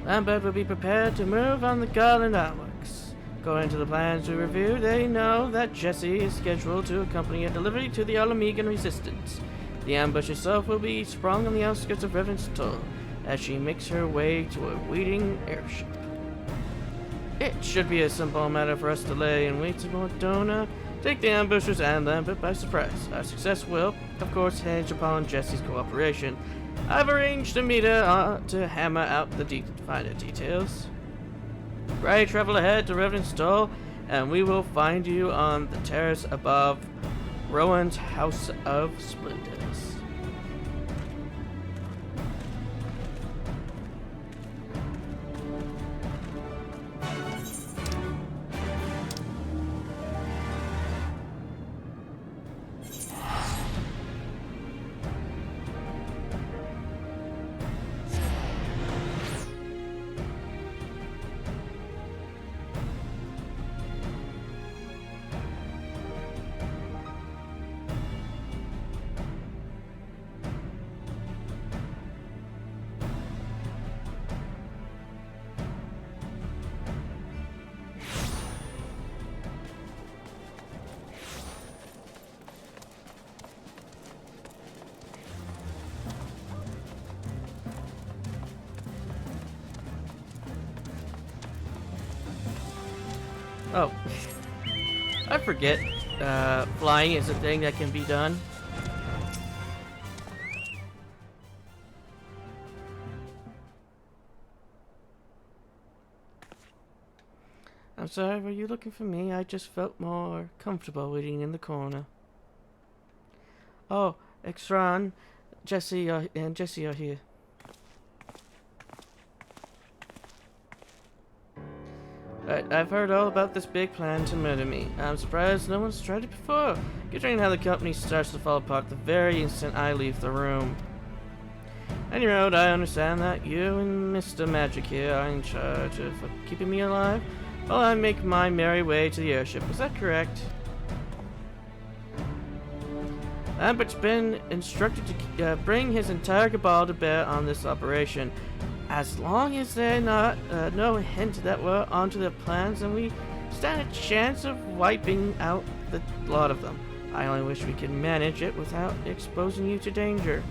Lambert will be prepared to move on the Garland outworks. According to the plans we reviewed, they know that Jesse is scheduled to accompany a delivery to the Alamegan Resistance. The ambush itself will be sprung on the outskirts of Revenstoll as she makes her way to a waiting airship. It should be a simple matter for us to lay in wait to Mordona, take the ambushers and Lambert by surprise. Our success will, of course, hinge upon Jesse's cooperation. I've arranged to meet her to hammer out the finer details. Pray travel ahead to Revenstoll, and we will find you on the terrace above Rowan's House of Splendors. Oh, I forget, flying is a thing that can be done. I'm sorry, were you looking for me? I just felt more comfortable waiting in the corner. Oh, XIV, Jesse and Jesse are here. I've heard all about this big plan to murder me. I'm surprised no one's tried it before, considering how the company starts to fall apart the very instant I leave the room. On your own, I understand that you and Mr. Magic here are in charge of keeping me alive while I make my merry way to the airship. Is that correct? Lambert's been instructed to bring his entire cabal to bear on this operation. As long as there's no hint that we're onto their plans, then we stand a chance of wiping out the lot of them. I only wish we could manage it without exposing you to danger.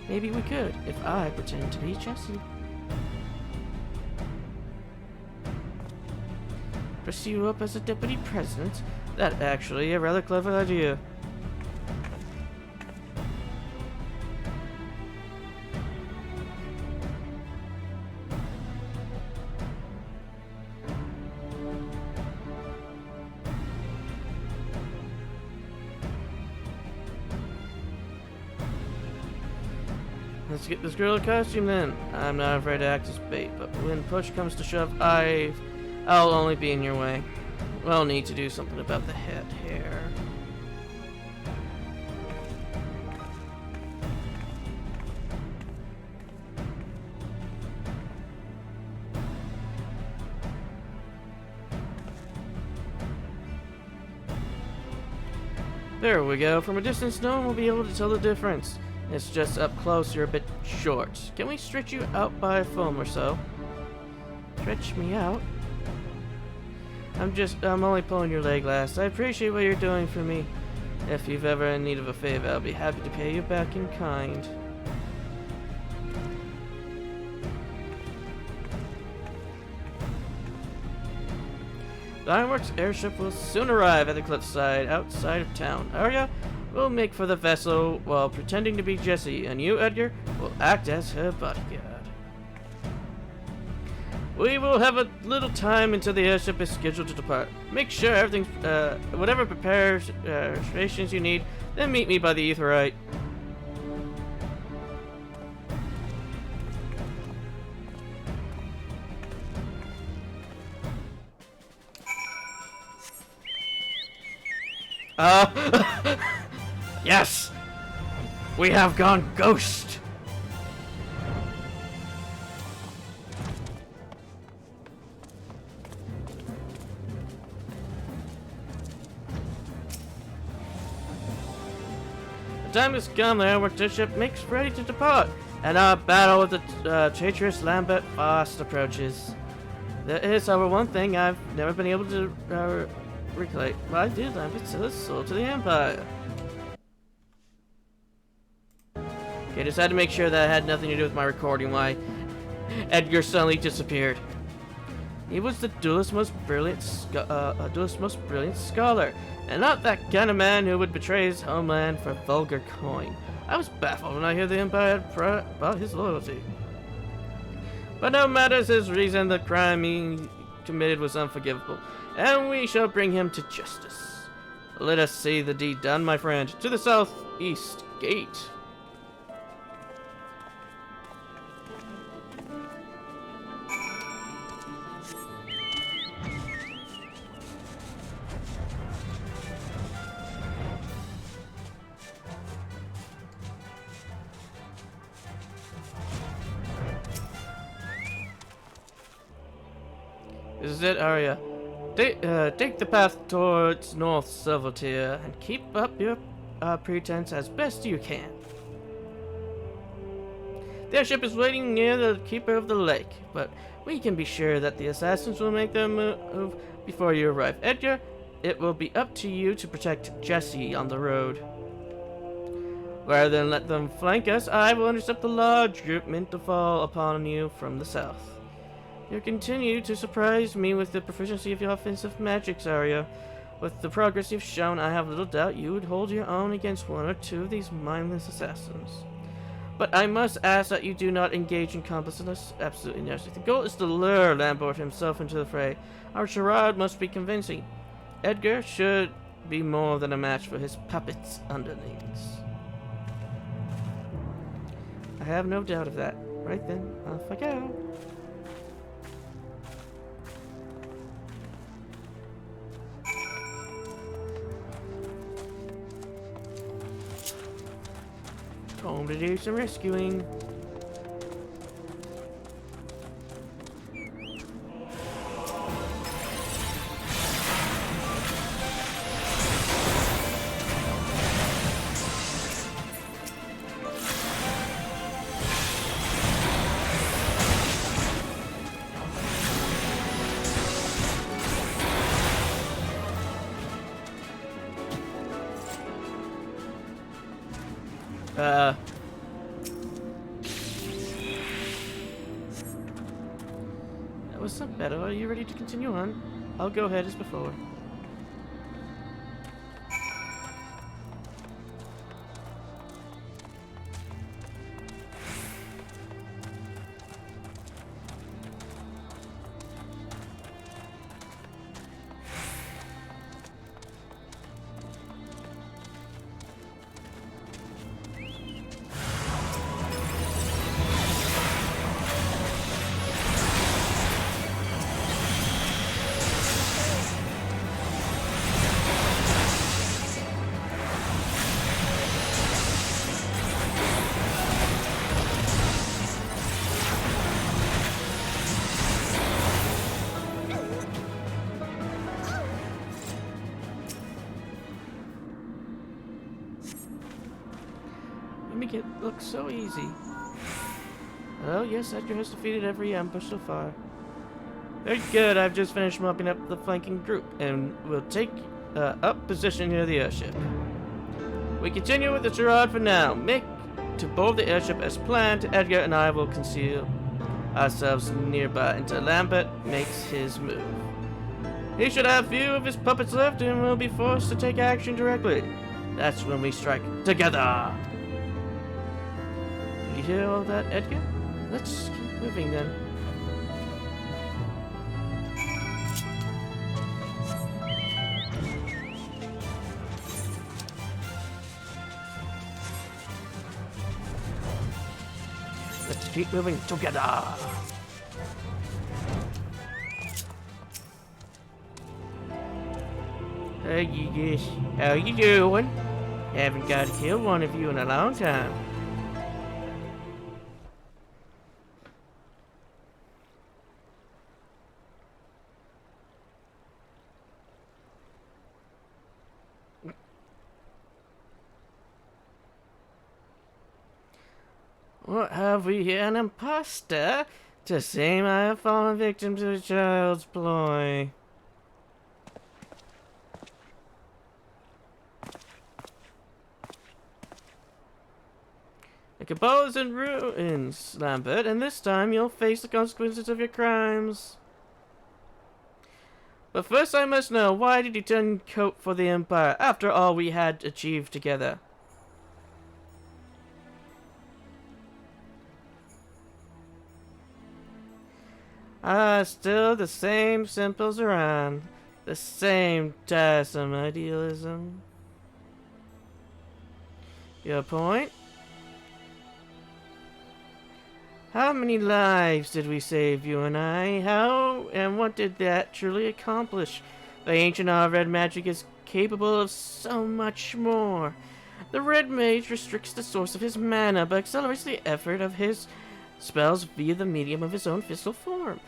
Maybe we could, if I pretend to be Jesse. Dress you up as a deputy president? That's actually a rather clever idea. Let's get this girl a costume then. I'm not afraid to act as bait, but when push comes to shove, I'll only be in your way. We'll need to do something about the head hair. There we go. From a distance, no one will be able to tell the difference. It's just up close, you're a bit short. Can we stretch you out by a foam or so? Stretch me out? I'm only pulling your leg last. I appreciate what you're doing for me. If you've ever in need of a favor, I'll be happy to pay you back in kind. The Ironworks airship will soon arrive at the cliffside outside of town. Arya will make for the vessel while pretending to be Jesse, and you, Edgar, will act as her bodyguard. We will have a little time until the airship is scheduled to depart. Make sure everything's, whatever preparations you need, then meet me by the Aetheryte. Yes! We have gone ghost! The time has come, the airwork ship makes ready to depart, and our battle with the traitorous Lambert fast approaches. There is, however, one thing I've never been able to recollect. Why did Lambert sell his soul to the Empire? Okay, decided to make sure that it had nothing to do with my recording why Edgar suddenly disappeared. He was the duelist's most brilliant scholar, and not that kind of man who would betray his homeland for vulgar coin. I was baffled when I heard the Empire had about his loyalty. But no matter his reason, the crime he committed was unforgivable, and we shall bring him to justice. Let us see the deed done, my friend. To the southeast gate. This is it, Arya. Take the path towards North Silvertier and keep up your pretense as best you can. The airship is waiting near the keeper of the lake, but we can be sure that the assassins will make their move before you arrive. Edgar, it will be up to you to protect Jesse on the road. Rather than let them flank us, I will intercept the large group meant to fall upon you from the south. You continue to surprise me with the proficiency of your offensive magics, Arya. With the progress you've shown, I have little doubt you would hold your own against one or two of these mindless assassins. But I must ask that you do not engage in complice unless absolutely necessary. The goal is to lure Lambert himself into the fray. Our charade must be convincing. Edgar should be more than a match for his puppets underlings. I have no doubt of that. Right then, off I go. Home to do some rescuing. That was some better. Are you ready to continue on? I'll go ahead as before. Make it look so easy. Well, yes, Edgar has defeated every ambush so far. Very good, I've just finished mopping up the flanking group, and we'll take up position near the airship. We continue with the charade for now. Make to board the airship as planned. Edgar and I will conceal ourselves nearby until Lambert makes his move. He should have few of his puppets left and will be forced to take action directly. That's when we strike together. You hear all that, Edgar? Let's keep moving then. Let's keep moving together. Yes. How you doing? Haven't got to kill one of you in a long time. What have we here? An imposter? To say I have fallen victim to a child's ploy. The cabal is in ruins, Lambert, and this time you'll face the consequences of your crimes. But first I must know, why did you turn coat for the Empire, after all we had achieved together? Ah, still the same simple Zoran. The same tiresome idealism. Your point? How many lives did we save, you and I? How and what did that truly accomplish? The ancient art of red magic is capable of so much more. The red mage restricts the source of his mana, but accelerates the effort of his spells via the medium of his own physical form.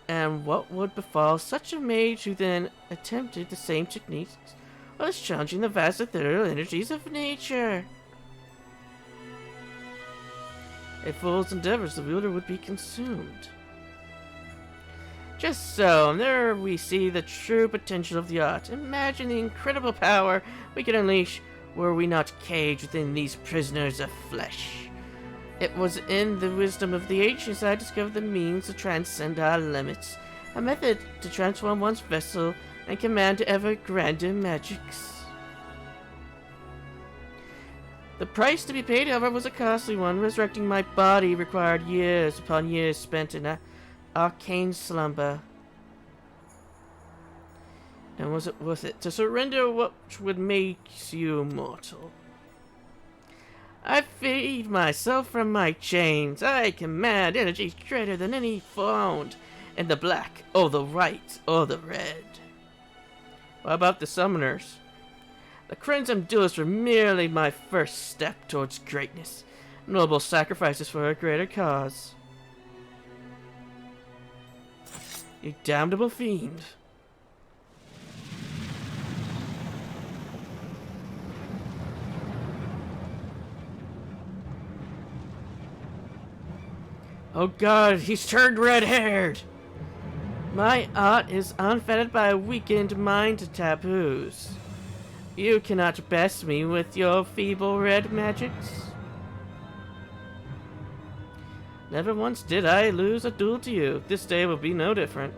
And what would befall such a mage who then attempted the same techniques was challenging the vast ethereal energies of nature? A fool's endeavors, the wielder would be consumed. Just so, and there we see the true potential of the art. Imagine the incredible power we could unleash were we not caged within these prisoners of flesh. It was in the wisdom of the ancients I discovered the means to transcend our limits, a method to transform one's vessel and command ever grander magics. The price to be paid, however, was a costly one. Resurrecting my body required years upon years spent in arcane slumber. And was it worth it to surrender what would make you mortal? I freed myself from my chains. I command energies greater than any found in the black, or the white, or the red. What about the summoners? The Crimson Duelists were merely my first step towards greatness. Noble sacrifices for a greater cause. You damnable fiend. Oh god, he's turned red-haired! My art is unfettered by weakened mind taboos. You cannot best me with your feeble red magics. Never once did I lose a duel to you. This day will be no different.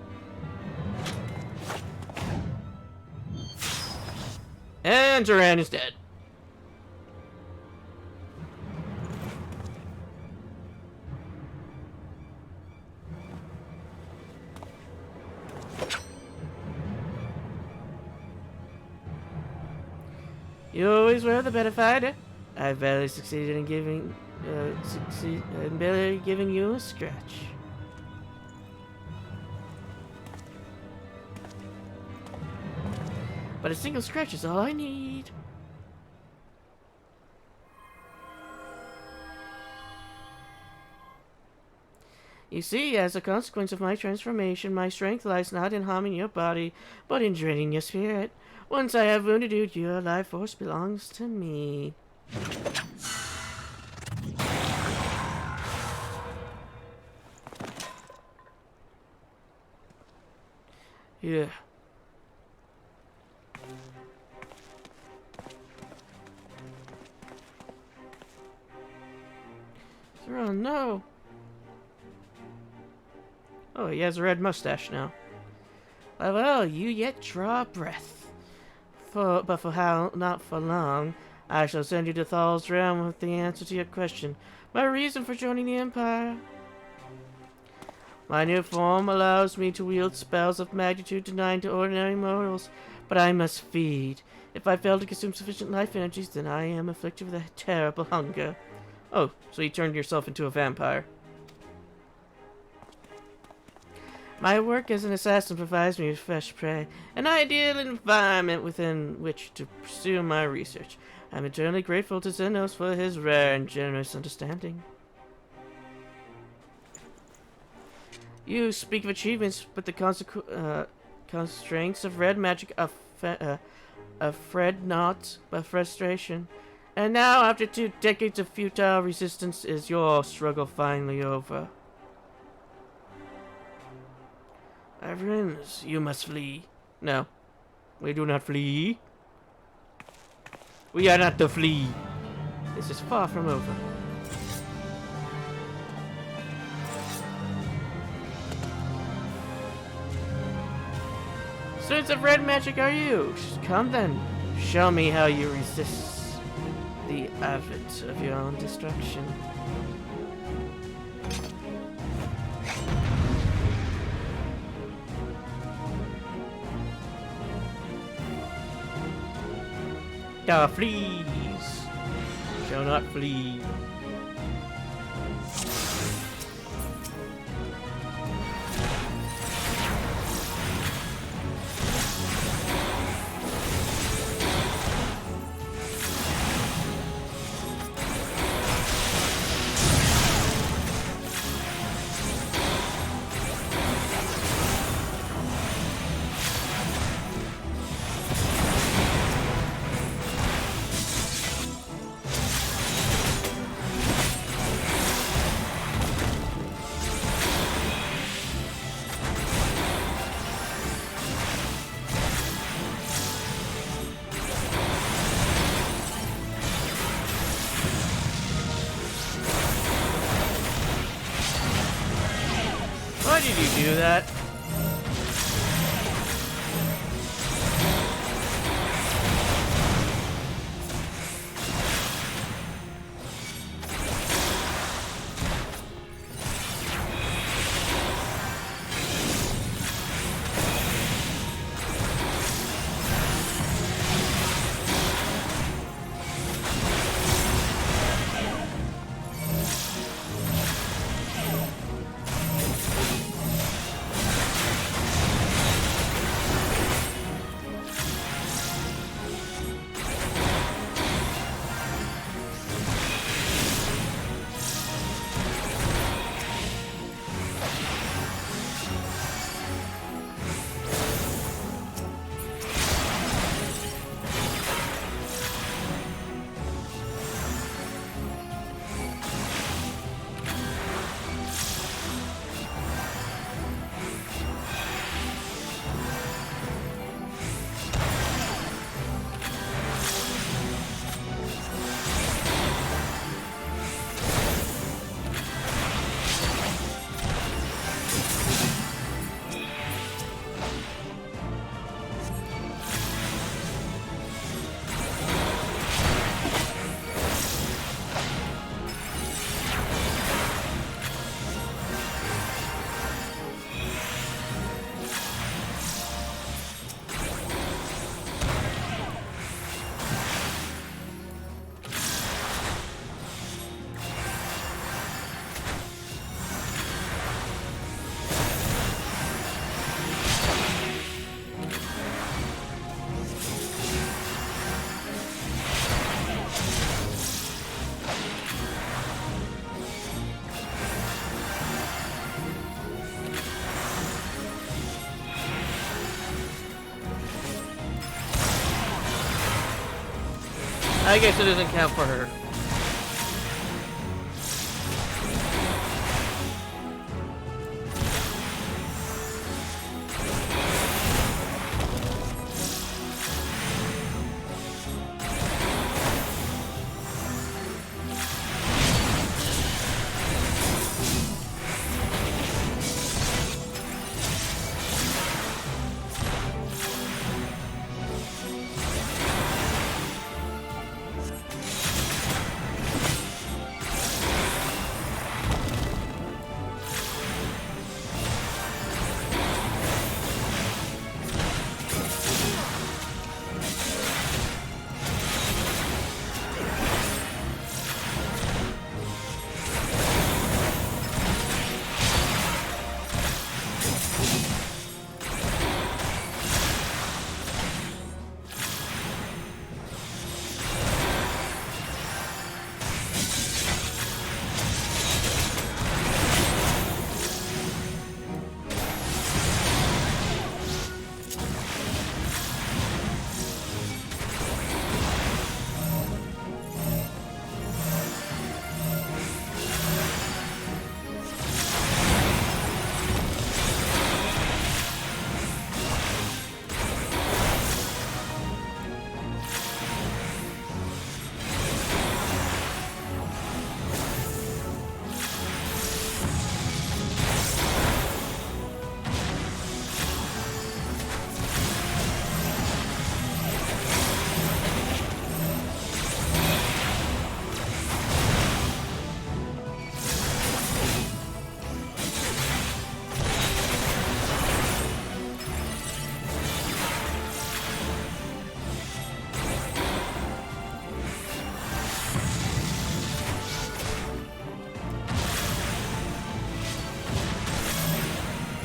And Duran is dead. You always were the better fighter. I barely succeeded in giving you a scratch. But a single scratch is all I need. You see, as a consequence of my transformation, my strength lies not in harming your body, but in draining your spirit. Once I have wounded you, your life force belongs to me. Yeah. Oh no. Oh, he has a red mustache now. Well, you yet draw breath. But for how, not for long, I shall send you to Thal's realm with the answer to your question. My reason for joining the Empire. My new form allows me to wield spells of magnitude denied to ordinary mortals, but I must feed. If I fail to consume sufficient life energies, then I am afflicted with a terrible hunger. Oh, so you turned yourself into a vampire. My work as an assassin provides me with fresh prey, an ideal environment within which to pursue my research. I'm eternally grateful to Xenos for his rare and generous understanding. You speak of achievements, but the constraints of red magic fret not by frustration. And now, after 2 decades of futile resistance, is your struggle finally over? My friends, you must flee. No, we do not flee. We are not to flee. This is far from over. Students of red magic are you? Come then, show me how you resist the advent of your own destruction. Fleas shall not flee. Why did you do that? I guess it doesn't count for her.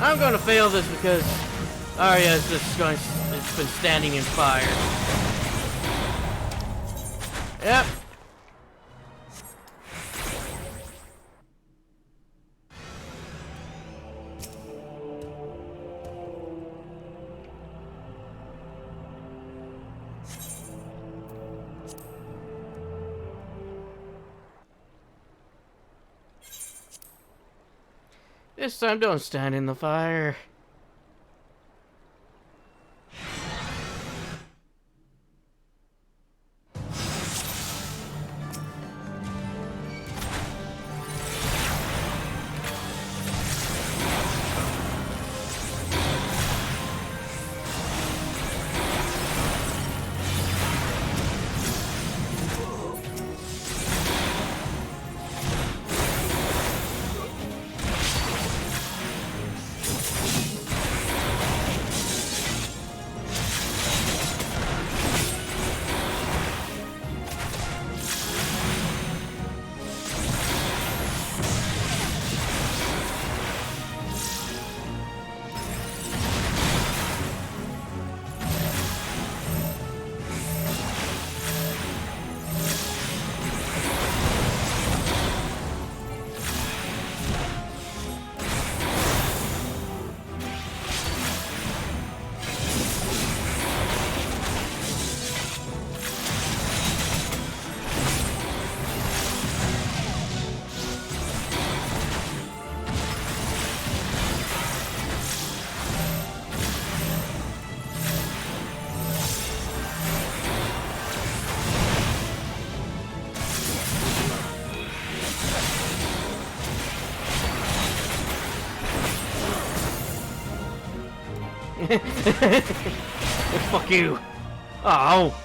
I'm gonna fail this because Arya's just going. It's been standing in fire. Yep. This time, don't stand in the fire. Fuck you. Oh.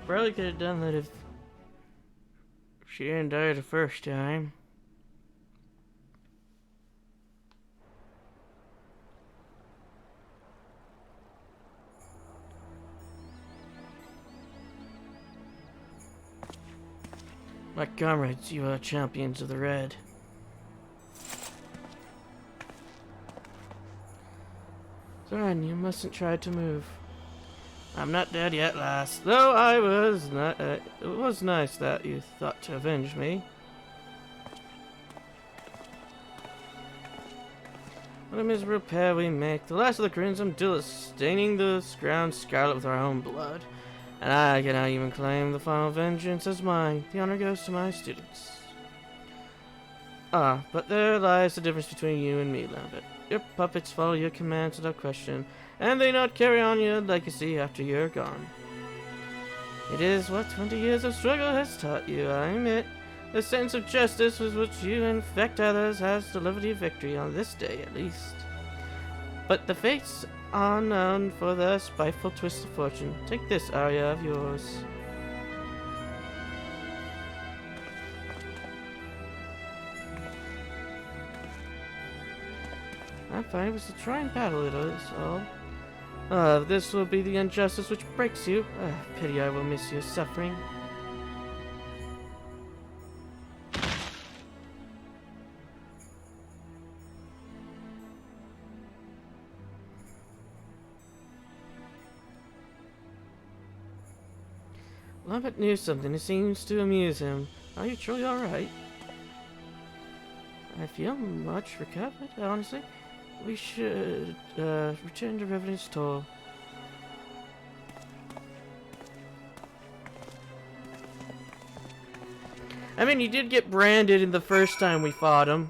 Probably could have done that if she didn't die the first time. My comrades, you are champions of the Red. Zoran, you mustn't try to move. I'm not dead yet, lass. Though I was not. It was nice that you thought to avenge me. What a miserable pair we make. The last of the crimson duelists, staining the ground scarlet with our own blood. And I cannot even claim the final vengeance as mine. The honor goes to my students. Ah, but there lies the difference between you and me, Lambert. Your puppets follow your commands without question, and they not carry on your legacy after you're gone. It is what 20 years of struggle has taught you, I admit. The sense of justice with which you infect others has delivered you victory on this day, at least. But the fates are known for their spiteful twists of fortune. Take this aria of yours. I'm fine. It was to try and battle it, all. This will be the injustice which breaks you. Pity I will miss your suffering. Lambert knew something. It seems to amuse him. Are you truly alright? I feel much recovered, honestly. We should return to Revenant's Toll. I mean, he did get branded in the first time we fought him.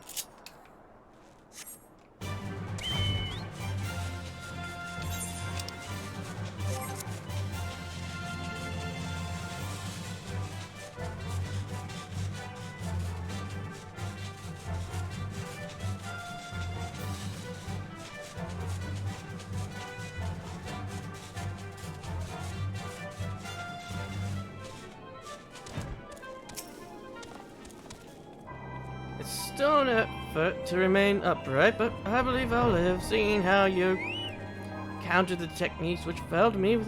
Still an effort to remain upright, but I believe I'll live. Seeing how you countered the techniques which failed me was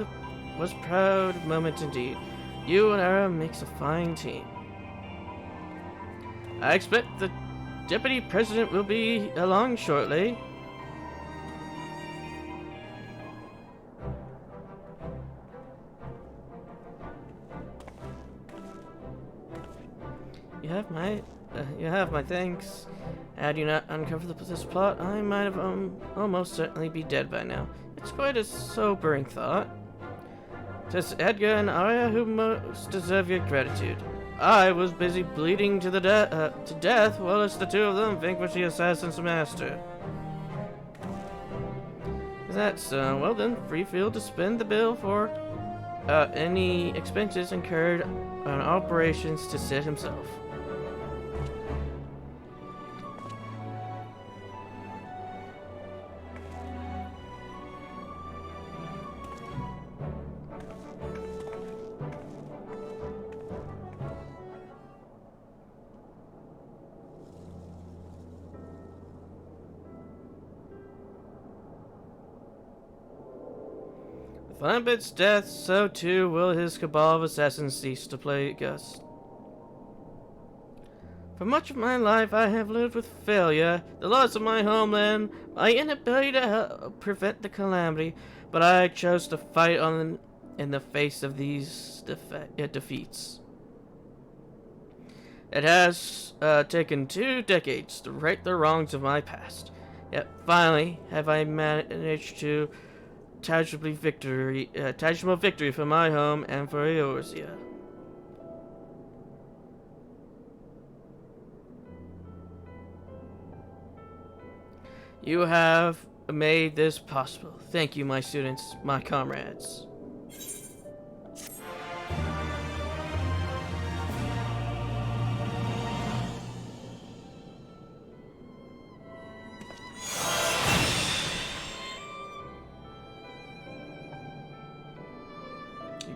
a proud moment indeed. You and Ara makes a fine team. I expect the Deputy President will be along shortly. You have my thanks. Had you not uncovered this plot, I might have almost certainly be dead by now. It's quite a sobering thought. 'Tis Edgar and Arya who most deserve your gratitude. I was busy bleeding to death, whilst the two of them vanquished the assassin's master. Is that so? Well then, free field to spend the bill for any expenses incurred on operations to Sid himself. With Lambert's death, so too will his cabal of assassins cease to plague us. For much of my life I have lived with failure, the loss of my homeland, my inability to help prevent the calamity, but I chose to fight on in the face of these defeats. It has taken 2 decades to right the wrongs of my past, yet finally have I managed to tangible victory for my home and for Eorzea. You have made this possible. Thank you, my students, my comrades.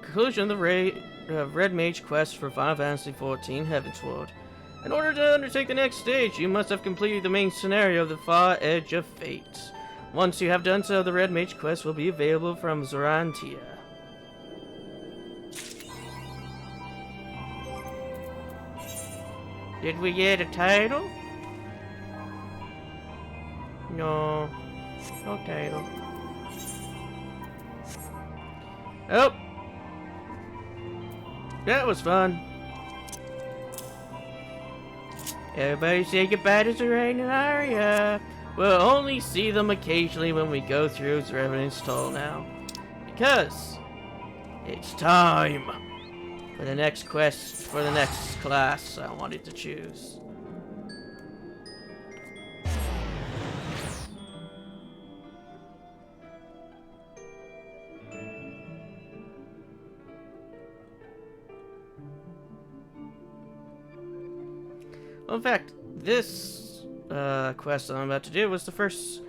Conclusion of the Red Mage quest for Final Fantasy XIV Heavensward. In order to undertake the next stage, you must have completed the main scenario of the Far Edge of Fate. Once you have done so, the Red Mage quest will be available from Zorantia. Did we get a title? No. No title. Oh! That was fun. Everybody say goodbye to Zorain and Arya. We'll only see them occasionally when we go through Levelin's toll now. Because it's time for the next quest, for the next class I wanted to choose. Well, in fact, this quest I'm about to do was the first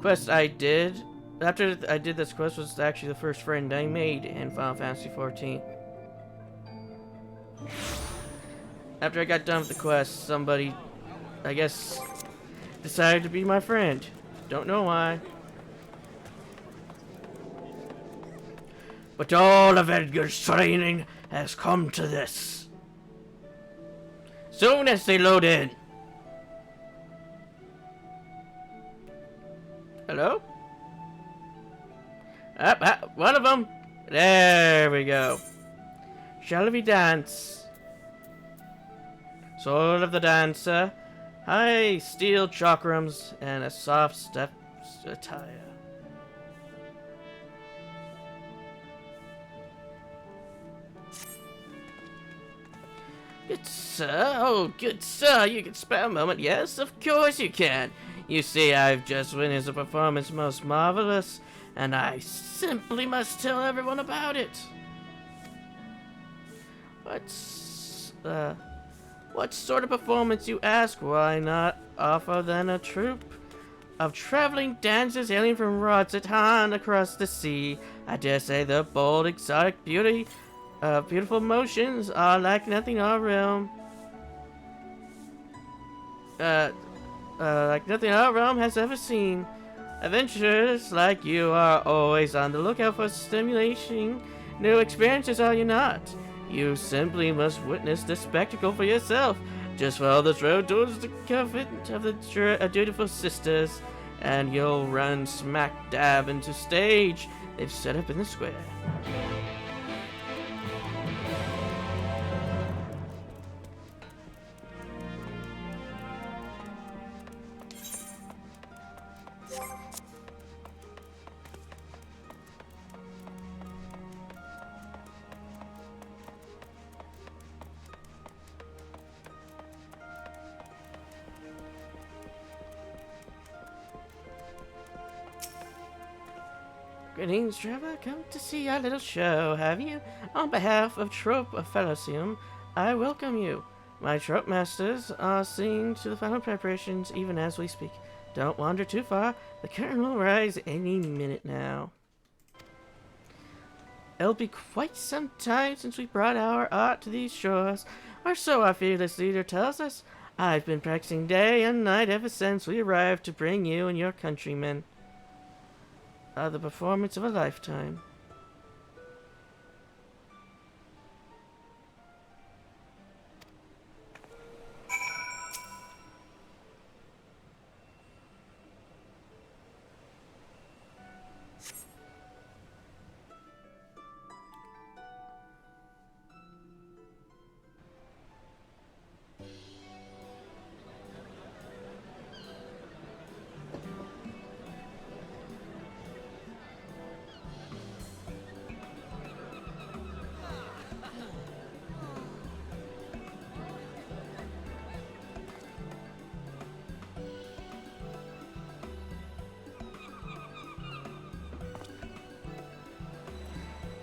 quest I did. After I did this quest was actually the first friend I made in Final Fantasy XIV. After I got done with the quest, somebody, I guess, decided to be my friend. Don't know why. But all of Edgar's training has come to this. Soon as they load in. Hello? One of them. There we go. Shall we dance? Soul of the dancer, high steel chakrams, and a soft step attire. Good sir, oh good sir, you can spare a moment. Yes, of course you can. You see, I've just witnessed a performance most marvelous, and I simply must tell everyone about it. What sort of performance, you ask? Why not offer then a troupe of traveling dancers hailing from Rotterdam across the sea? I dare say their bold, exotic beauty, beautiful motions are like nothing our realm. Like nothing our realm has ever seen. Adventurers like you are always on the lookout for stimulating new experiences, are you not? You simply must witness the spectacle for yourself. Just follow this road towards the convent of the dutiful sisters, and you'll run smack dab into stage they've set up in the square. Greetings, traveler. Come to see our little show, have you? On behalf of Trope of Fellowsium, I welcome you. My trope masters are seeing to the final preparations even as we speak. Don't wander too far. The curtain will rise any minute now. It'll be quite some time since we brought our art to these shores, or so our fearless leader tells us. I've been practicing day and night ever since we arrived to bring you and your countrymen the performance of a lifetime.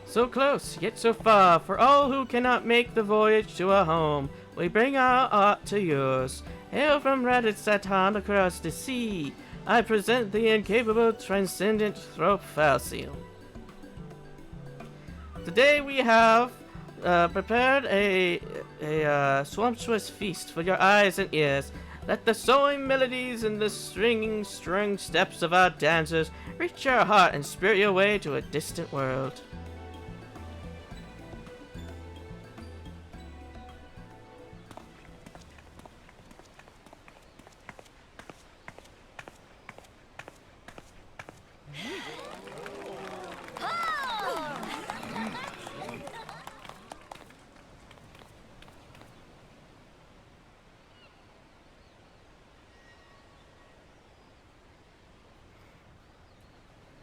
So close, yet so far, for all who cannot make the voyage to our home, we bring our art to yours. Hail from Raditz-Satan across the sea, I present the incapable, transcendent Thrope Falcium. Today we have prepared a sumptuous feast for your eyes and ears. Let the soaring melodies and the stringing strung steps of our dancers reach your heart and spirit your way to a distant world.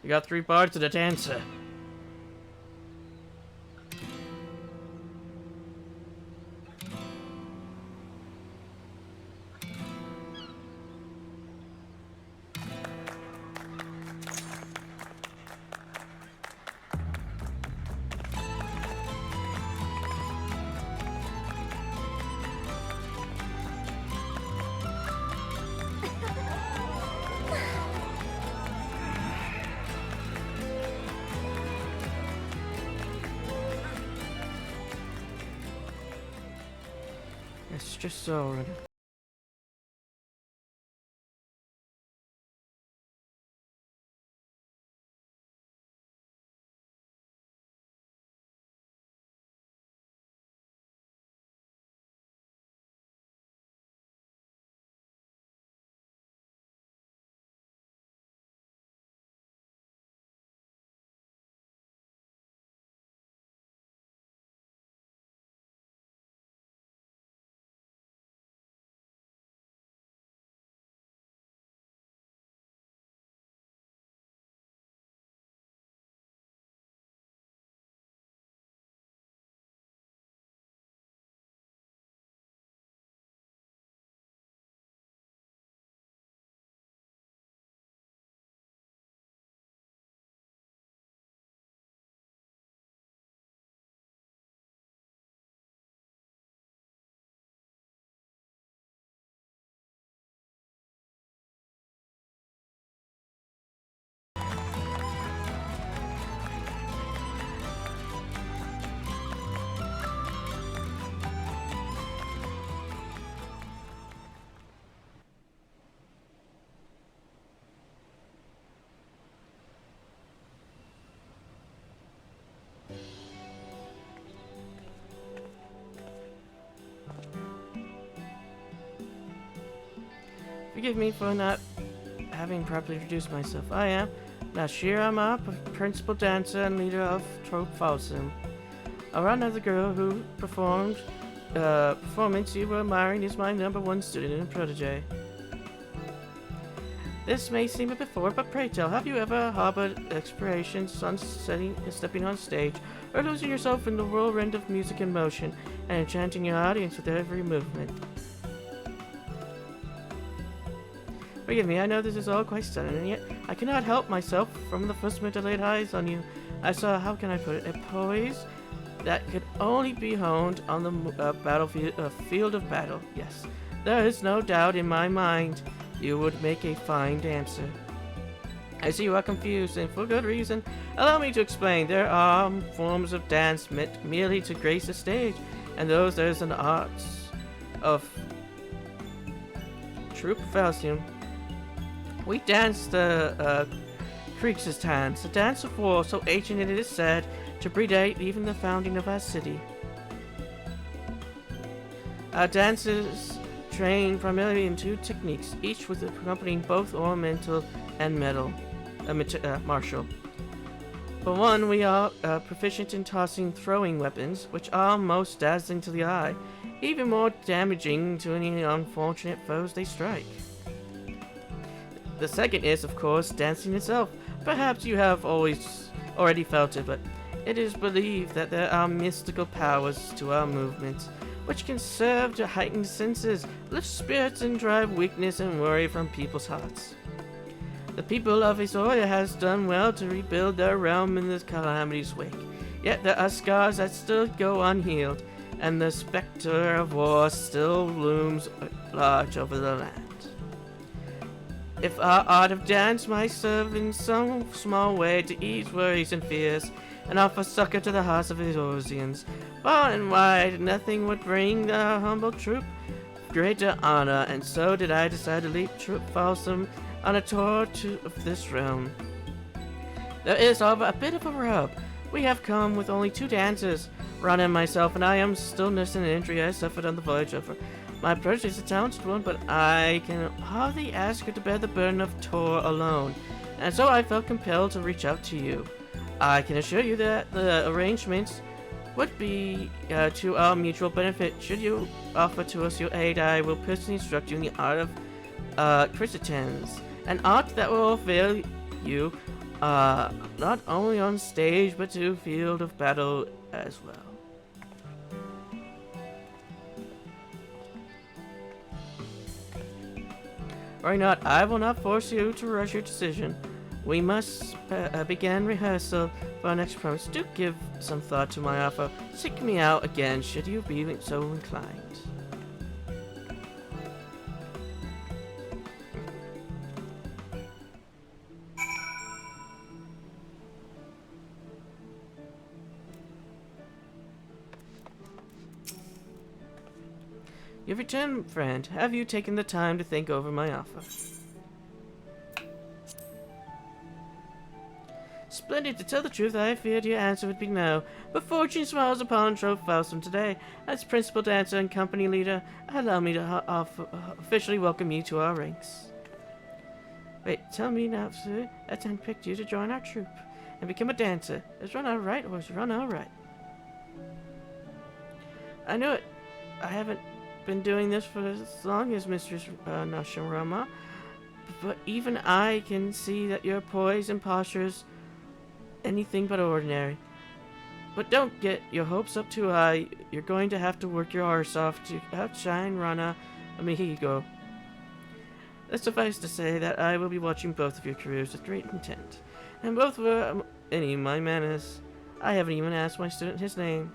We got 3 parts of the dancer. It's just so ready. Forgive me for not having properly introduced myself. I am Nashira Ma, principal dancer and leader of Trope Falsum. Arana, the girl who performed performance you were admiring, is my #1 student and protege. This may seem a bit forward, but pray tell, have you ever harbored aspirations on stepping on stage, or losing yourself in the whirlwind of music and motion, and enchanting your audience with every movement? Forgive me, I know this is all quite sudden, and yet I cannot help myself. From the first moment I laid eyes on you, I saw, how can I put it, a poise that could only be honed on the field of battle. Yes, there is no doubt in my mind you would make a fine dancer. I see you are confused, and for good reason. Allow me to explain. There are forms of dance meant merely to grace a stage, and those there is an art of true Falsium. We dance the Creeks' dance, a dance of war so ancient it is said to predate even the founding of our city. Our dances train primarily in 2 techniques, each with accompanying both ornamental and martial. For one, we are proficient in tossing throwing weapons, which are most dazzling to the eye, even more damaging to any unfortunate foes they strike. The second is, of course, dancing itself. Perhaps you have already felt it, but it is believed that there are mystical powers to our movements, which can serve to heighten senses, lift spirits, and drive weakness and worry from people's hearts. The people of Isoria has done well to rebuild their realm in this calamity's wake, yet there are scars that still go unhealed, and the specter of war still looms large over the land. If our art of dance might serve in some small way to ease worries and fears, and offer succor to the hearts of Isosians, far and wide, nothing would bring our humble troop greater honor, and so did I decide to lead Troop Falsum on a tour of this realm. There is, however, a bit of a rub. We have come with only 2 dancers, Ron and myself, and I am still nursing an injury I suffered on the voyage over. My protege is a talented one, but I can hardly ask her to bear the burden of tour alone, and so I felt compelled to reach out to you. I can assure you that the arrangements would be to our mutual benefit. Should you offer to us your aid, I will personally instruct you in the art of Chrysotens, an art that will avail you Not only on stage, but to field of battle as well. Worry not, I will not force you to rush your decision. We must begin rehearsal for our next performance. Do give some thought to my offer. Seek me out again should you be so inclined. You've returned, friend. Have you taken the time to think over my offer? Splendid. To tell the truth, I feared your answer would be no. But fortune smiles upon Trove Faustum today. As principal dancer and company leader, allow me to officially welcome you to our ranks. Wait, tell me now, sir, that's handpicked you to join our troupe and become a dancer. Is run all right or is run all right? I know it. I haven't been doing this for as long as Mistress Nashirama, but even I can see that your poise and posture is anything but ordinary. But don't get your hopes up too high. You're going to have to work your arse off to outshine Rana Amihigo. Let's suffice to say that I will be watching both of your careers with great intent, and both were any my manners. I haven't even asked my student his name.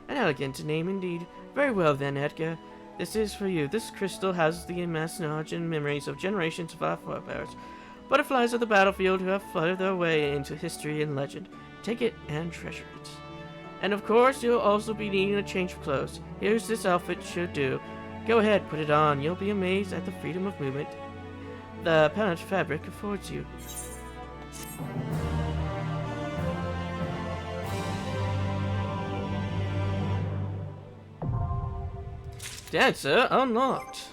An elegant name indeed. Very well then, Edgar. This is for you. This crystal has the immense knowledge and memories of generations of our forebears. Butterflies of the battlefield who have fluttered their way into history and legend. Take it and treasure it. And of course, you'll also be needing a change of clothes. Here's this outfit should do. Go ahead, put it on. You'll be amazed at the freedom of movement the patterned fabric affords you. Dancer unlocked.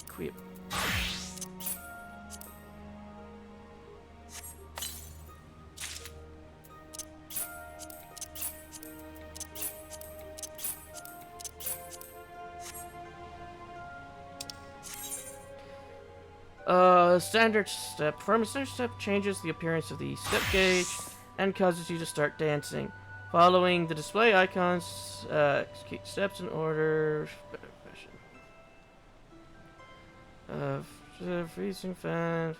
Equip. Standard step. Perform a standard step changes the appearance of the step gauge and causes you to start dancing. Following the display icons, execute steps in order. Freezing fan.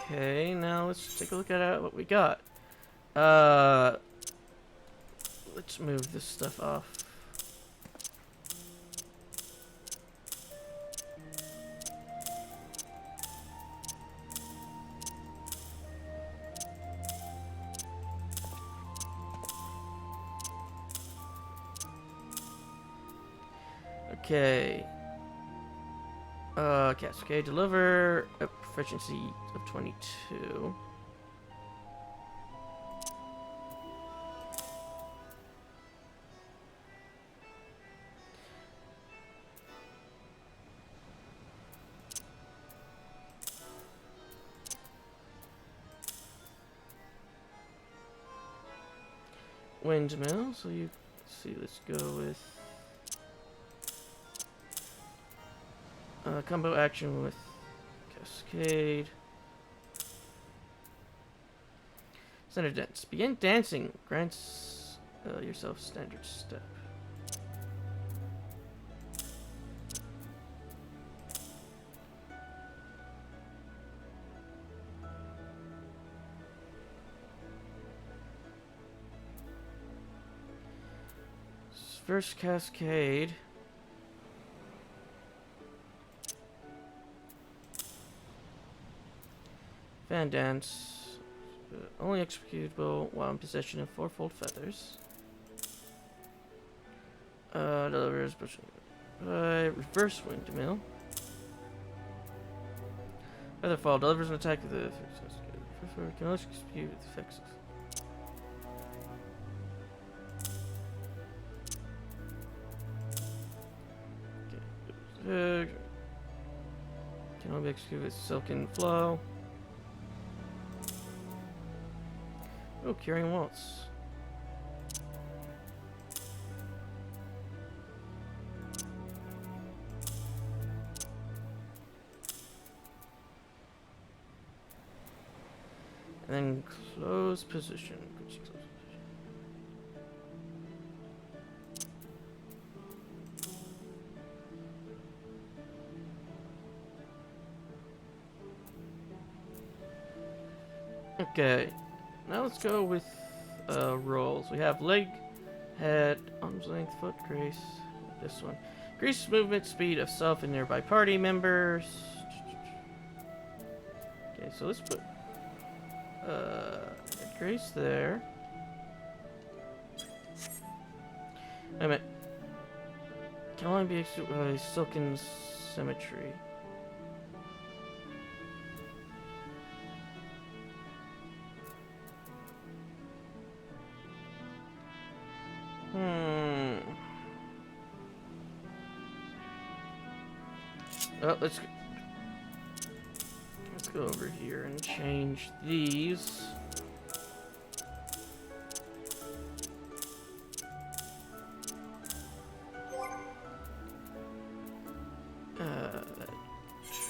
Okay, now let's take a look at what we got. Let's move this stuff off. Okay. Cascade deliver a proficiency of 22. Windmill, so you see, let's go with combo action with Cascade. Standard dance. Begin dancing. Grants yourself standard step. First Cascade. Fan dance, only executable while in possession of fourfold feathers. Delivers reverse windmill. Feather fall delivers an attack with the can also execute with effects. Okay. Can only be executed with silken flow. Oh, curing waltz. And then close position. Okay, now let's go with rolls. We have leg, head, arm's length, foot, grace. This one. Increase movement speed of self and nearby party members. Okay, so let's put grace there. Wait a minute. Can only be executed by silken symmetry. Oh, let's go over here and change these.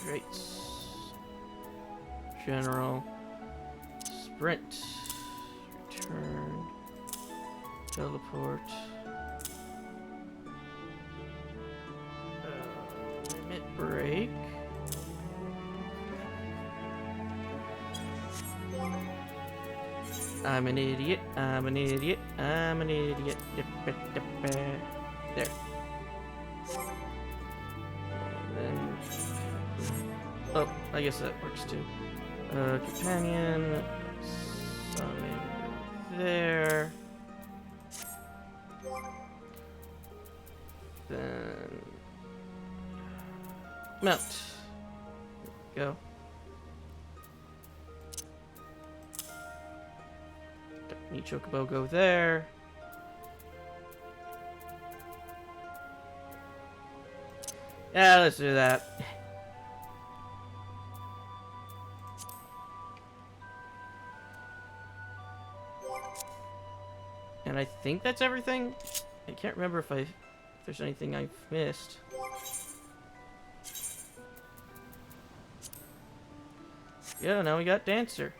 Traits. General. Sprint. Return. Teleport. Limit break. I'm an idiot. I'm an idiot. I'm an idiot. There. And then, oh, I guess that works too. Companion. Summon there. Then mount. Go. Need Chocobo go there. Yeah, let's do that. And I think that's everything. I can't remember if there's anything I've missed. Yeah, now we got Dancer.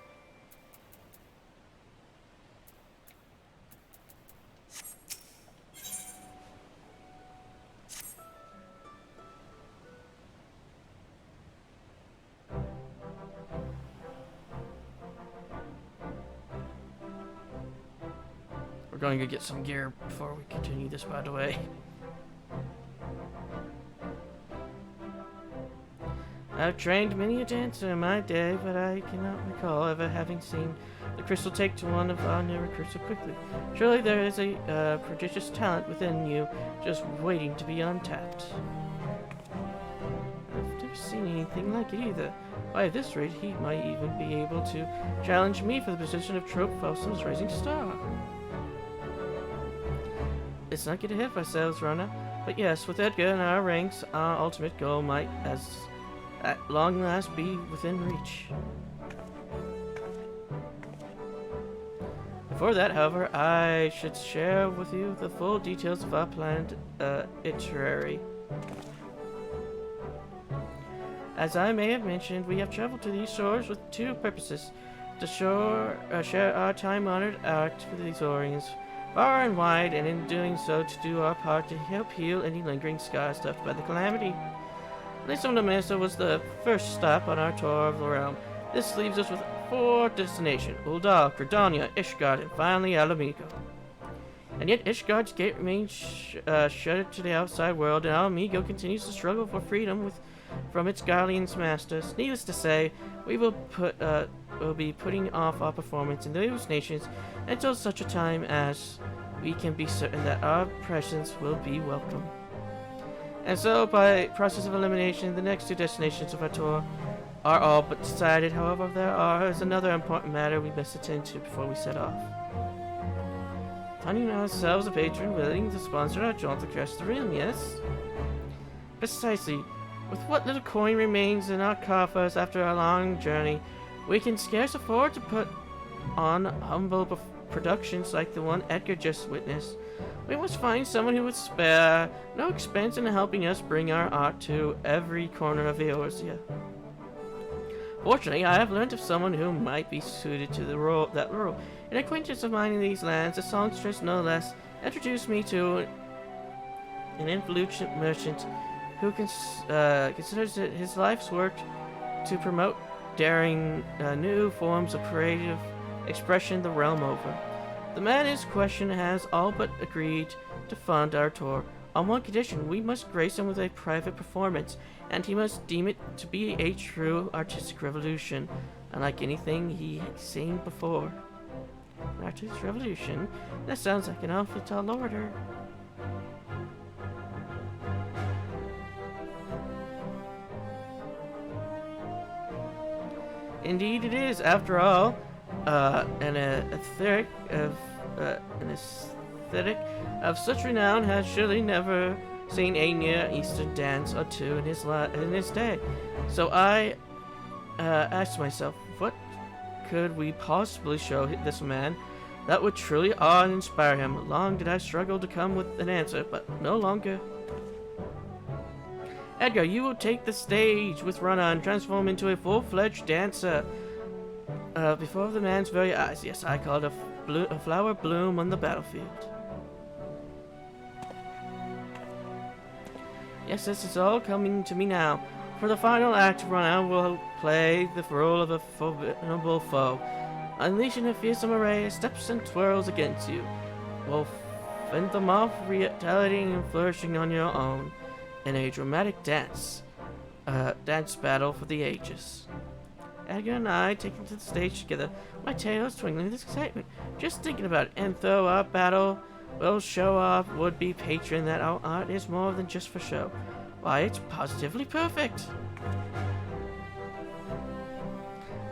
We're going to get some gear before we continue this, by the way. I've trained many a dancer in my day, but I cannot recall ever having seen the crystal take to one of our new recruits so quickly. Surely there is a prodigious talent within you, just waiting to be untapped. I've never seen anything like it either. Why, at this rate, he might even be able to challenge me for the position of Trope Faustum's Rising Star. Let's not get ahead of ourselves, Rana. But yes, with Edgar in our ranks, our ultimate goal might, at long last, be within reach. Before that, however, I should share with you the full details of our planned itinerary. As I may have mentioned, we have traveled to these shores with two purposes: to share our time-honored art for these Oriens far and wide, and in doing so to do our part to help heal any lingering scars left by the calamity. Lissom Mesa was the first stop on our tour of the realm. This leaves us with 4 destinations: Uldal, Credonia, Ishgard, and finally Alamigo. And yet Ishgard's gate remains shuttered to the outside world, and Alamigo continues to struggle for freedom from its Guardian's masters. Needless to say, we will be putting off our performance in those nations until such a time as we can be certain that our presence will be welcome. And so, by process of elimination, the next two destinations of our tour are all but decided. However, there is another important matter we must attend to before we set off. Finding ourselves a patron willing to sponsor our jaunt across the realm, yes? Precisely. With what little coin remains in our coffers after our long journey, we can scarce afford to put on humble productions like the one Edgar just witnessed. We must find someone who would spare no expense in helping us bring our art to every corner of Eorzea. Fortunately, I have learned of someone who might be suited to that role. An acquaintance of mine in these lands, a songstress no less, introduced me to an influential merchant who considers it his life's work to promote daring new forms of creative expression the realm over. The man in question has all but agreed to fund our tour. On one condition, we must grace him with a private performance, and he must deem it to be a true artistic revolution, unlike anything he had seen before. An artistic revolution? That sounds like an awfully tall order. Indeed it is, after all, an aesthetic of such renown has surely never seen a near Eastern dance or two in his day. So I asked myself, what could we possibly show this man that would truly awe and inspire him? Long did I struggle to come with an answer, but no longer. Edgar, you will take the stage with Rana and transform into a full-fledged dancer before the man's very eyes. Yes, I called a flower bloom on the battlefield. Yes, this is all coming to me now. For the final act, Rana will play the role of a formidable foe, unleashing a fearsome array of steps and twirls against you. Will fend them off, retaliating and flourishing on your own in a dramatic dance battle for the ages. Edgar and I taken to the stage together, my tail is twinkling with excitement, just thinking about it. And though our battle will show our would-be patron that our art is more than just for show, why, it's positively perfect.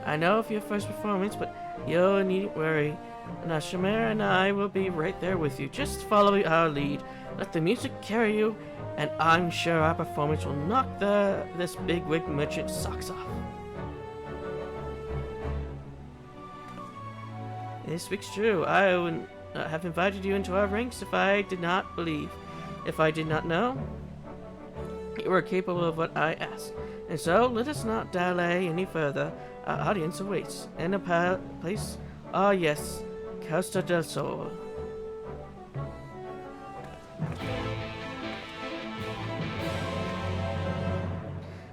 I know of your first performance, but you needn't worry. Shamira and I will be right there with you. Just follow our lead. Let the music carry you, and I'm sure our performance will knock this bigwig merchant's socks off. This speaks true. I would not have invited you into our ranks if I did not believe. If I did not know, you were capable of what I asked. And so, let us not delay any further. Our audience awaits. And a place, yes, Costa del Sol.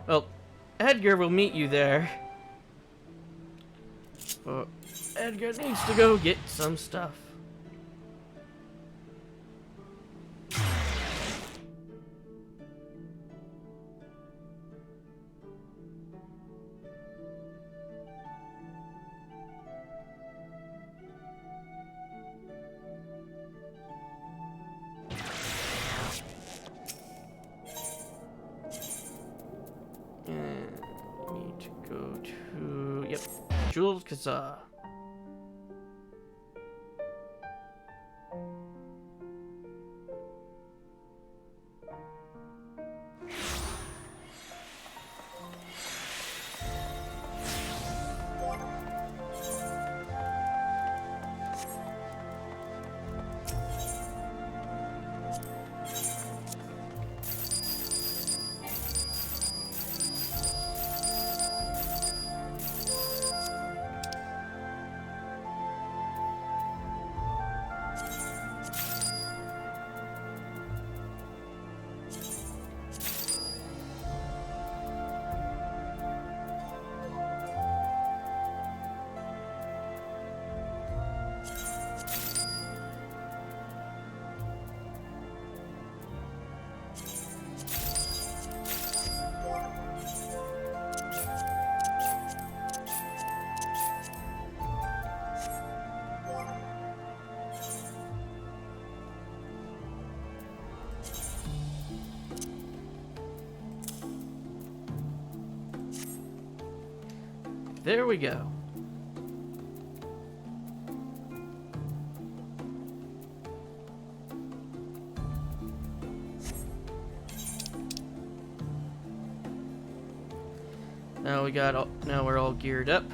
Well, Edgar will meet you there. But Edgar needs to go get some stuff. Need to go to, yep, Jules Kazaa. there we go. Now we're all geared up.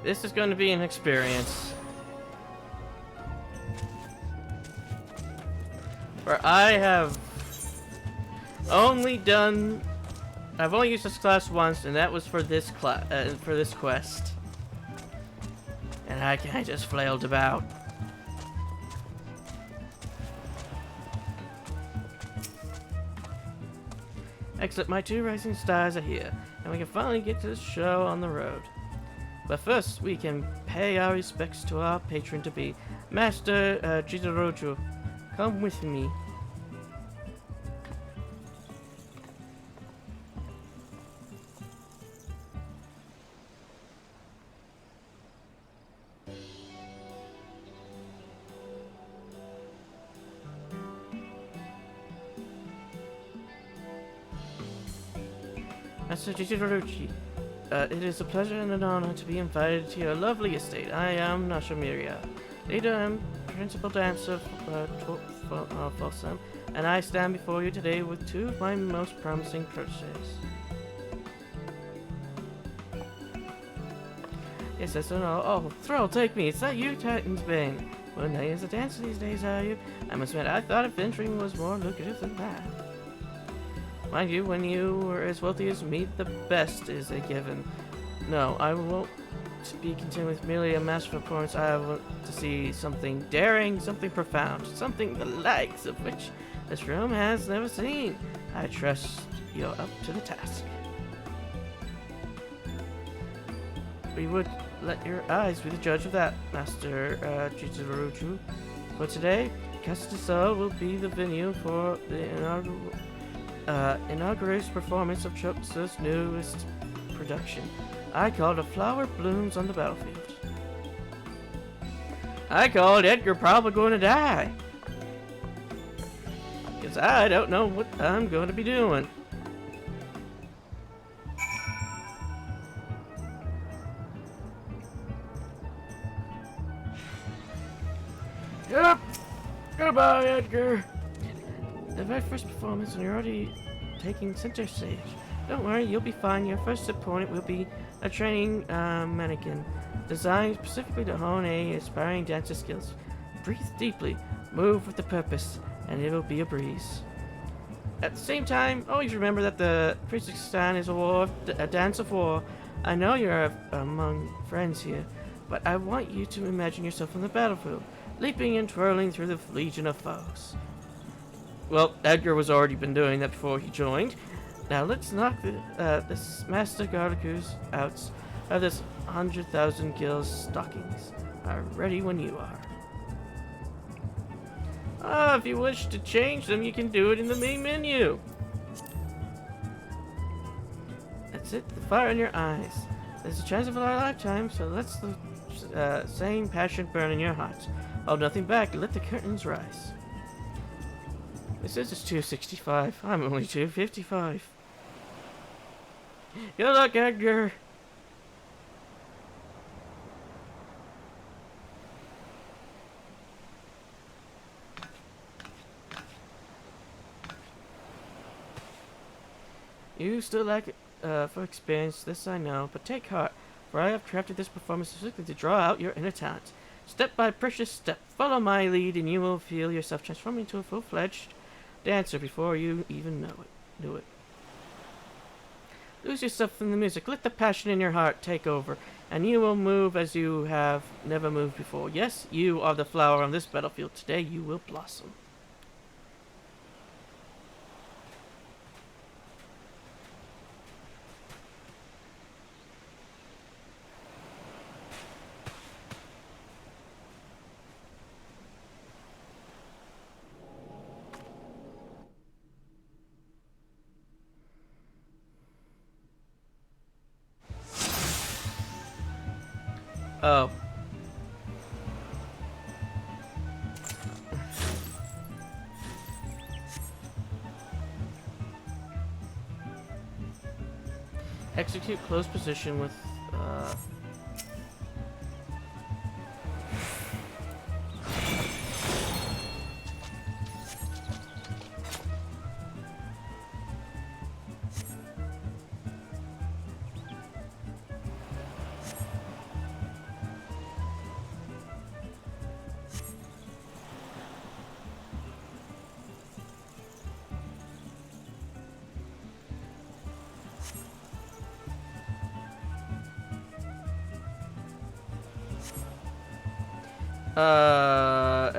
This is going to be an experience. Where I've only used this class once, and that was for this quest. And I just flailed about. Except my 2 rising stars are here, and we can finally get to the show on the road. But first, we can pay our respects to our patron-to-be, Master Jitoroju. Come with me. Master Jitoroju, it is a pleasure and an honor to be invited to your lovely estate. I am Nashamiria, leader and principal dancer for some, and I stand before you today with 2 of my most promising proteges. Yes, that's an oh, Thrill, take me. It's that you, Titan's Bane. Well, night is a dancer these days, are you? I must admit, I thought adventuring was more lucrative than that. Mind you, when you were as wealthy as me, the best is a given. No, I won't be content with merely a master performance. I want to see something daring, something profound, something the likes of which this realm has never seen. I trust you're up to the task. We would let your eyes be the judge of that, Master Jitoroju. For today, Castasol will be the venue for the inauguration performance of Choksa's newest production. I called it Flower Blooms on the Battlefield. I called Edgar probably going to die. Because I don't know what I'm going to be doing. Yep. Goodbye, Edgar. The very first performance, and you're already taking center stage. Don't worry, you'll be fine. Your first opponent will be a training mannequin, designed specifically to hone aspiring dancer skills. Breathe deeply, move with a purpose, and it'll be a breeze. At the same time, always remember that the Priestess is a dance of war. I know you're among friends here, but I want you to imagine yourself on the battlefield, leaping and twirling through the legion of foes. Well, Edgar was already been doing that before he joined. Now let's knock this Master Garlicu's out of this 100,000 kills stockings. Are ready when you are. If you wish to change them, you can do it in the main menu. That's it, the fire in your eyes. There's a chance of a lifetime, so let's the same passion burn in your hearts. Hold nothing back, let the curtains rise. This is just 265. I'm only 255. Good luck, Edgar. You still lack for experience, this I know, but take heart, for I have crafted this performance specifically to draw out your inner talent. Step by precious step, follow my lead, and you will feel yourself transform into a full-fledged dancer before you even know it. Lose yourself in the music, let the passion in your heart take over, and you will move as you have never moved before. Yes, you are the flower on this battlefield. Today you will blossom. Oh. Execute close position with,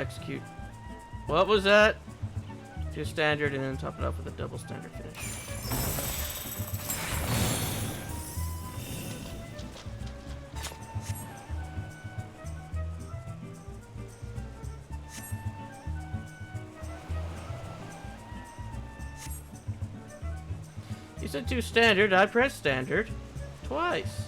execute. What was that? Do standard and then top it off with a double standard finish. You said do standard, I pressed standard. Twice.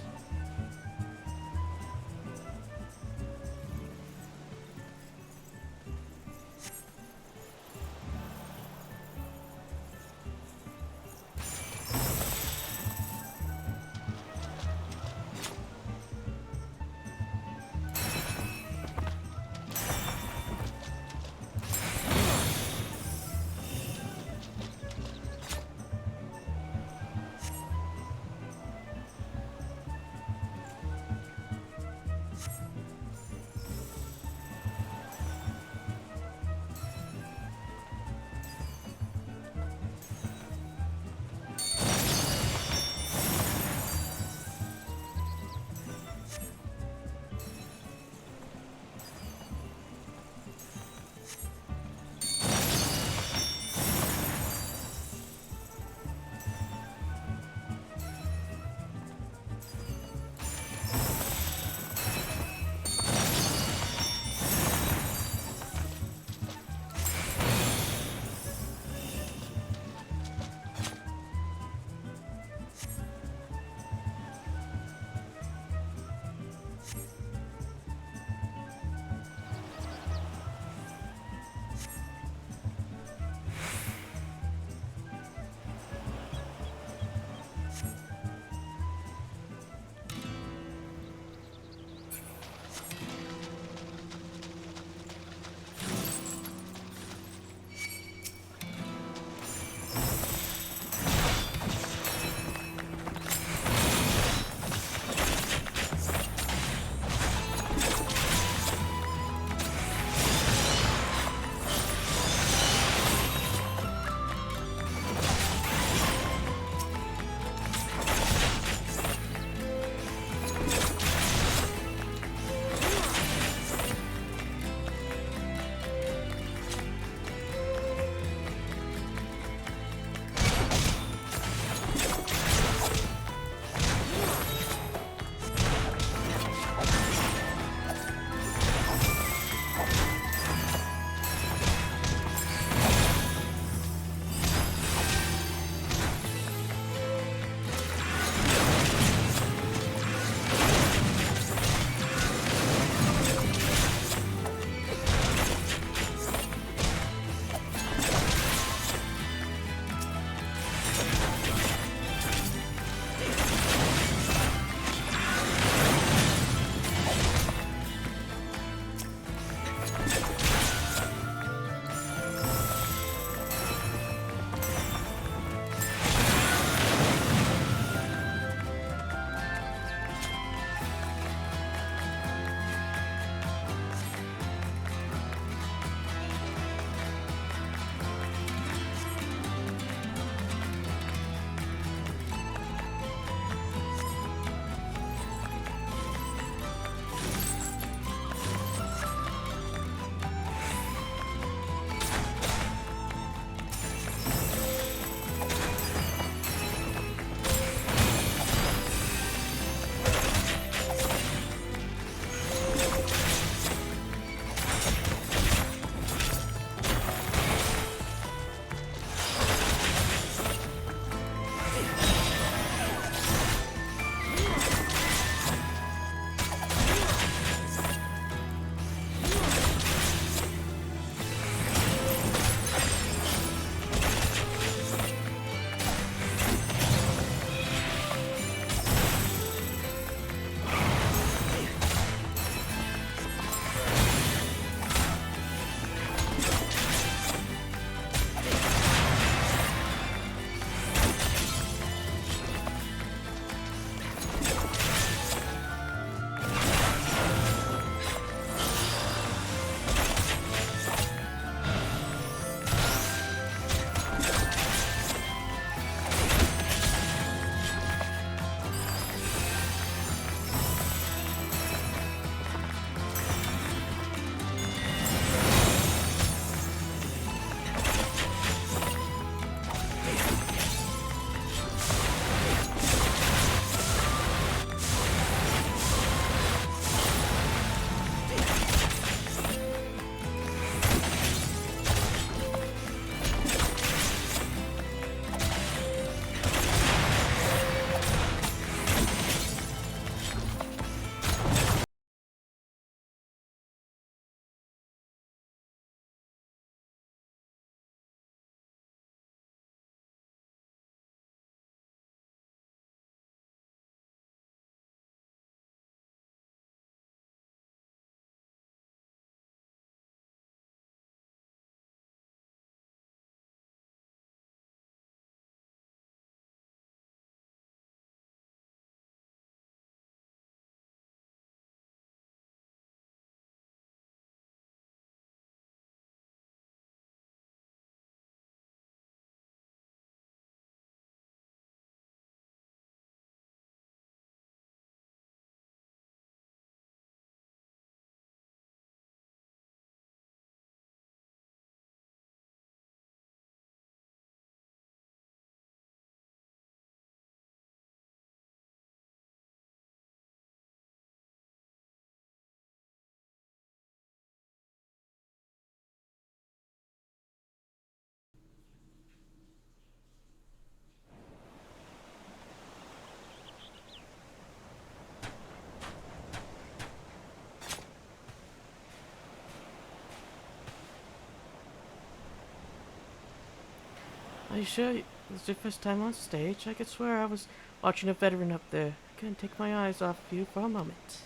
Are you sure it's your first time on stage? I could swear I was watching a veteran up there. I couldn't take my eyes off of you for a moment.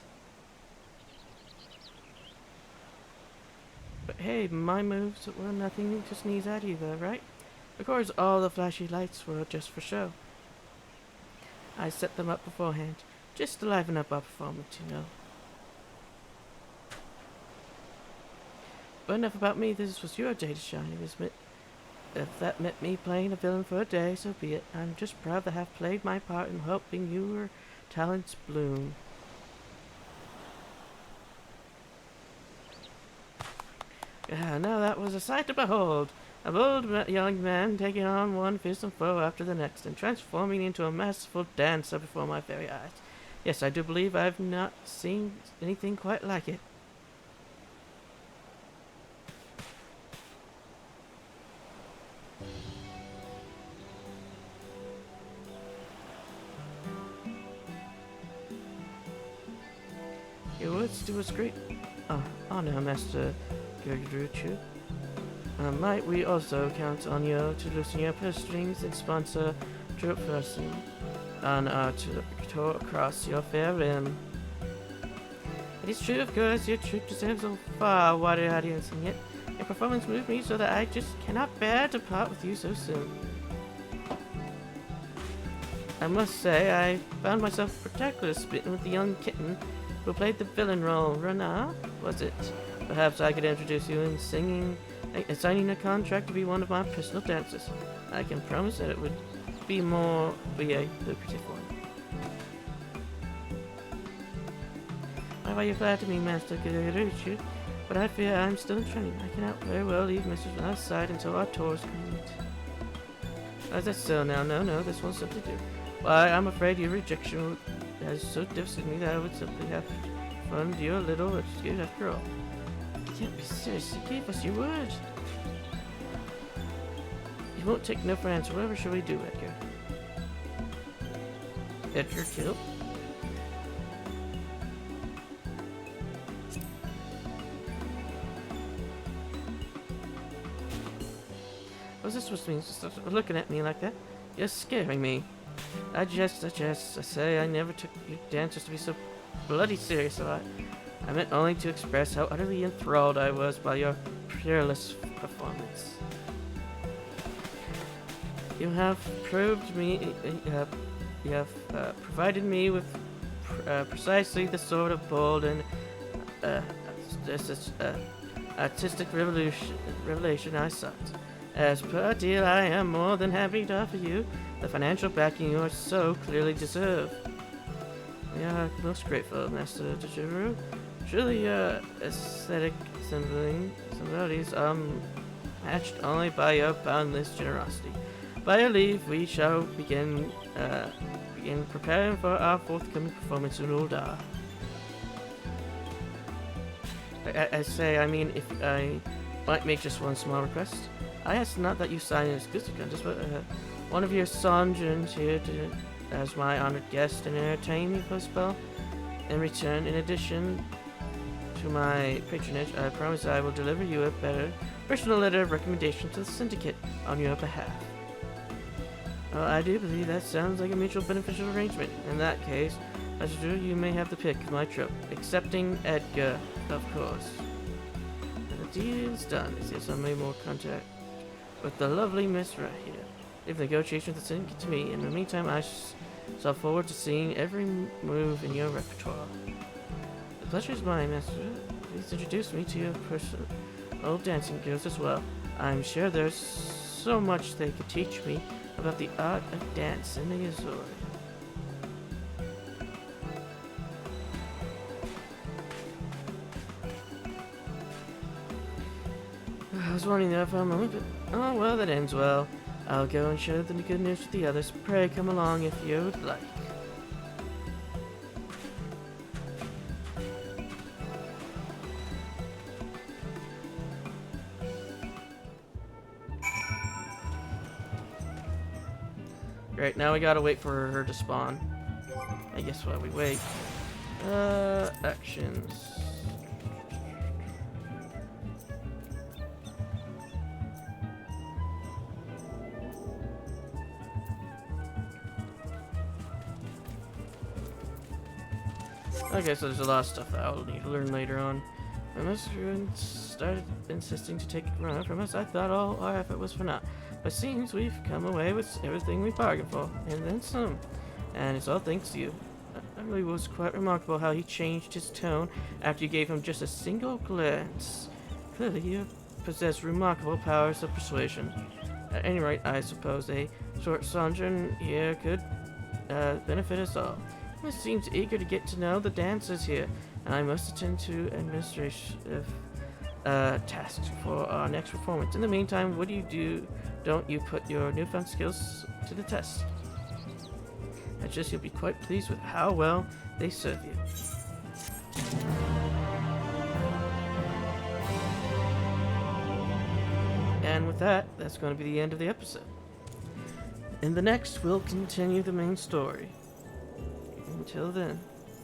But hey, my moves were nothing to sneeze at either, right? Of course, all the flashy lights were just for show. I set them up beforehand, just to liven up our performance, you know. But enough about me, this was your day to shine. If that meant me playing a villain for a day, so be it. I'm just proud to have played my part in helping your talents bloom. Now that was a sight to behold. A bold young man taking on one fearsome foe after the next, and transforming into a masterful dancer before my very eyes. Yes, I do believe I've not seen anything quite like it. Your words do us great honor, Master Gertrude. Might we also count on you to loosen your purse strings and sponsor troop person on our tour across your fair rim? It is true, of course, your troop deserves a far wider audience, and yet your performance moved me so that I just cannot bear to part with you so soon. I must say, I found myself particularly smitten with the young kitten who played the villain role. Rana, was it? Perhaps I could introduce you in signing a contract to be one of my personal dancers. I can promise that it would be a lucrative one. Why you flatter me, Master Gertrude, but I fear I'm still in training. I cannot very well leave Mrs. Runn's side until our tour is complete. Is that so now? No, this won't simply do. Why, I'm afraid your rejection has so devastated me that I would simply have to fund you a little excuse after all. You can't be serious. You gave us your word. You won't take no for an answer. Whatever shall we do, Edgar? Edgar kill? What's this supposed to mean? Stop looking at me like that. You're scaring me. I say I never took you dancers to be so bloody serious about it. I meant only to express how utterly enthralled I was by your peerless performance. You have proved me, you have provided me with precisely the sort of bold and artistic revelation I sought. As per deal, I am more than happy to offer you the financial backing you so clearly deserve. We are most grateful, Master Gertrude. Truly, your aesthetic sensibilities are matched only by your boundless generosity. By your leave, we shall begin preparing for our forthcoming performance in Uldar. I mean, if I might make just one small request. I ask not that you sign an exclusive contract, but one of your sojourns here as my honored guest and entertain me for a spell. In return, in addition to my patronage, I promise I will deliver you a better personal letter of recommendation to the syndicate on your behalf. Well, I do believe that sounds like a mutual beneficial arrangement. In that case, Master Drew, you may have the pick of my troop, excepting Edgar, of course. And the deal is done. Is I made more contact with the lovely Miss right here. Leave negotiations with the syndicate to me. In the meantime, I shall forward to seeing every move in your repertoire. The pleasure is mine, Master. Please introduce me to your personal dancing girls as well. I'm sure there's so much they could teach me about the art of dance in the Azure. I was wondering there for a moment, but oh well, that ends well. I'll go and share the good news with the others. Pray come along if you would like. Great, now we gotta wait for her to spawn. I guess while we wait. Actions. Okay, so there's a lot of stuff that I'll need to learn later on. When Mr. started insisting to take Rana from us, I thought all our effort was for naught. But seems we've come away with everything we bargained for, and then some. And it's all thanks to you. It really was quite remarkable how he changed his tone after you gave him just a single glance. Clearly, you possess remarkable powers of persuasion. At any rate, I suppose a short sojourn here could benefit us all. He seems eager to get to know the dancers here, and I must attend to administrative tasks for our next performance. In the meantime, what do you do? Don't you put your newfound skills to the test? I just you'll be quite pleased with how well they serve you. And with that, that's going to be the end of the episode. In the next, we'll continue the main story. Until then.